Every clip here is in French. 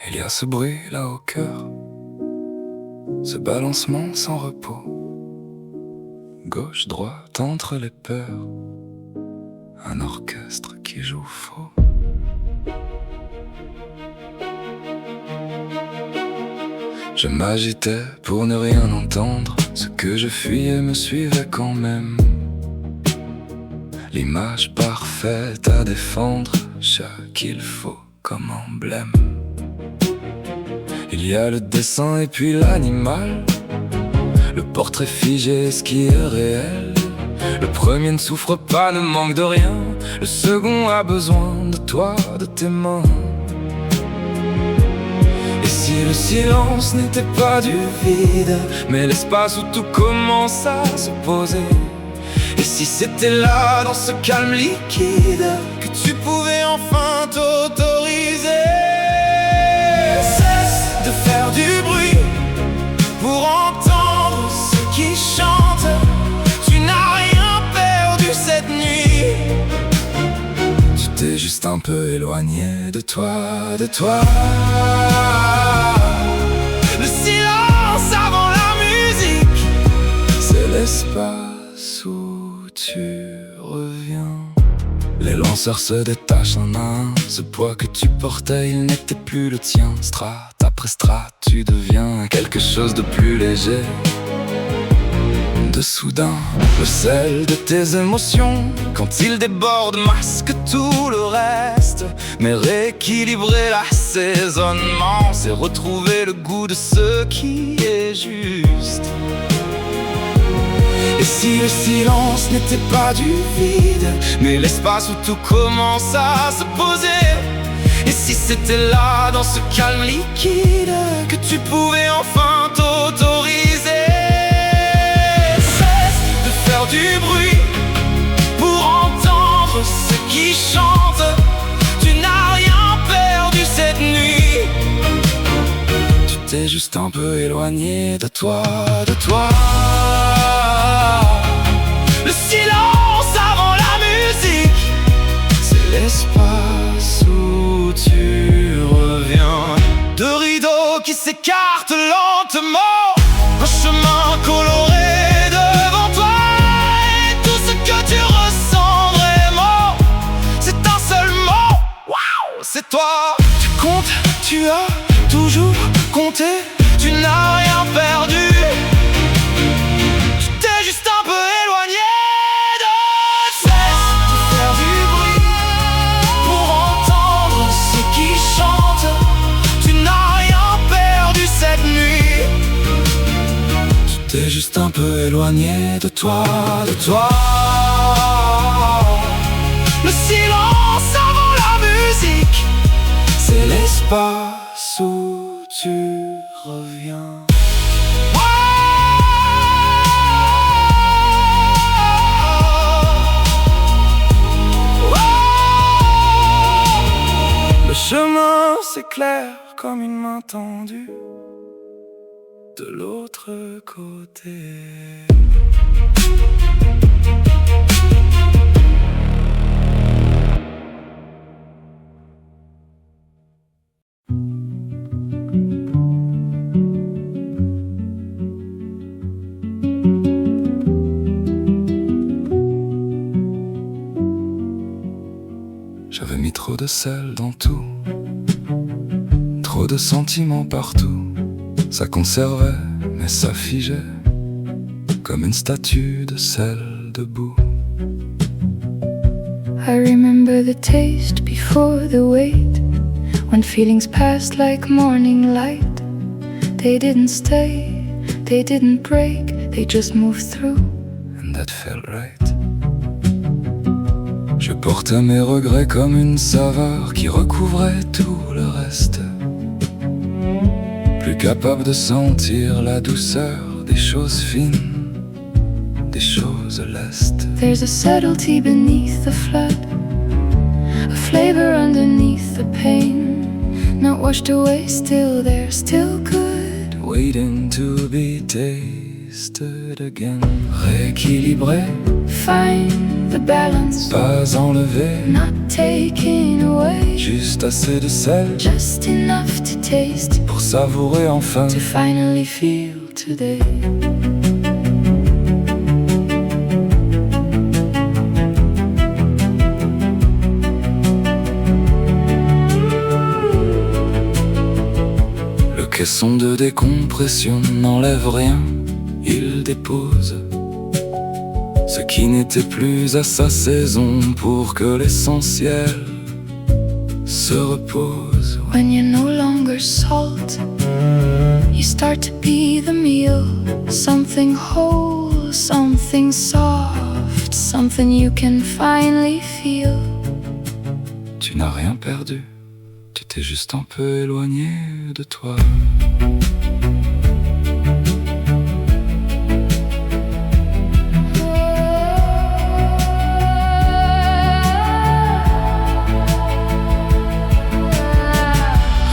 Il y a ce bruit là au cœur, ce balancement sans repos, gauche, droite, entre les peurs, un orchestre qui joue faux. Je m'agitais pour ne rien entendre, ce que je fuyais me suivait quand même. L'image parfaite à défendre, chaque qu'il faut comme emblème. Il y a le dessin et puis l'animal, le portrait figé, ce qui est réel. Le premier ne souffre pas, ne manque de rien, le second a besoin de toi, de tes mains. Et si le silence n'était pas du vide, mais l'espace où tout commence à se poser? Et si c'était là, dans ce calme liquide, que tu pouvais enfin t'autoriser? Cesse de faire du bruit pour entendre ceux qui chantent. Tu n'as rien perdu cette nuit. Tu t'es juste un peu éloigné de toi, de toi. Le silence avant la musique, c'est l'espace où tu reviens. Les lanceurs se détachent un à un, ce poids que tu portais, il n'était plus le tien. Strate après strate, tu deviens quelque chose de plus léger. De soudain, le sel de tes émotions, quand il déborde, masque tout le reste. Mais rééquilibrer l'assaisonnement, c'est retrouver le goût de ce qui est juste. Et si le silence n'était pas du vide, mais l'espace où tout commence à se poser? Et si c'était là, dans ce calme liquide, que tu pouvais enfin t'autoriser? Cesse de faire du bruit pour entendre ceux qui chantent. Tu n'as rien perdu cette nuit. Tu t'es juste un peu éloigné de toi, de toi. Le silence avant la musique, c'est l'espace où tu reviens. Deux rideaux qui s'écartent lentement, un chemin coloré devant toi. Et tout ce que tu ressens vraiment, c'est un seul mot, waouh, c'est toi. Tu comptes, tu as toujours compté, tu n'as rien perdu. T'es juste un peu éloigné de toi, de toi. Le silence avant la musique, c'est l'espace où tu reviens. Le chemin s'éclaire comme une main tendue de l'autre côté. J'avais mis trop de sel dans tout, trop de sentiments partout. Ça conservait, mais ça figeait, comme une statue de sel debout. I remember the taste before the wait, when feelings passed like morning light. They didn't stay, they didn't break, they just moved through. And that felt right. Je portais mes regrets comme une saveur qui recouvrait tout le reste. Plus capable de sentir la douceur des choses fines, des choses lestes. There's a subtlety beneath the flood, a flavor underneath the pain. Not washed away, still there, still good, waiting to be tasted again. Rééquilibré, find the balance, pas enlevé, not taking away, juste assez de sel just enough to taste, pour savourer enfin. to finally feel today. Le caisson de décompression n'enlève rien, il dépose ce qui n'était plus à sa saison pour que l'essentiel se repose. When you're no longer salt, you start to be the meal, something whole, something soft, something you can finally feel. Tu n'as rien perdu, tu t'es juste un peu éloigné de toi.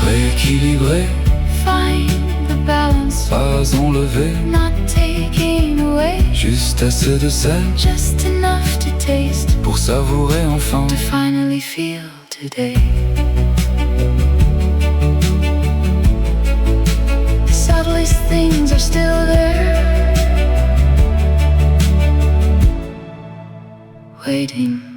Rééquilibré, Find the balance, pas enlevé, not taking away, juste assez de sel just enough to taste, pour savourer enfin. to finally feel today. The subtlest things are still there, waiting.